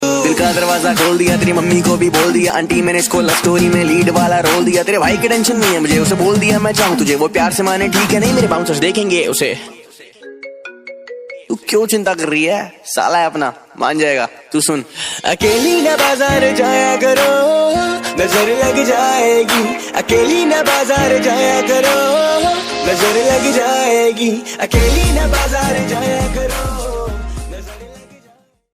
दिल का दरवाजा खोल दिया, तेरी मम्मी को भी बोल दिया, आंटी मैंने इसको लव स्टोरी में लीड वाला रोल दिया। तेरे भाई की टेंशन नहीं है मुझे, उसे बोल दिया मैं चाहूँ तुझे, वो प्यार से माने ठीक है, नहीं मेरे बाउंसर्स देखेंगे उसे। तू क्यों चिंता कर रही है, साला है अपना, मान जाएगा। तू सुन, अकेली न बाजार जाया करो, नजर लग जाएगी। अकेली न बाजार जाया करो, नजर लग जाएगी। अकेली न बाजार जाया करो।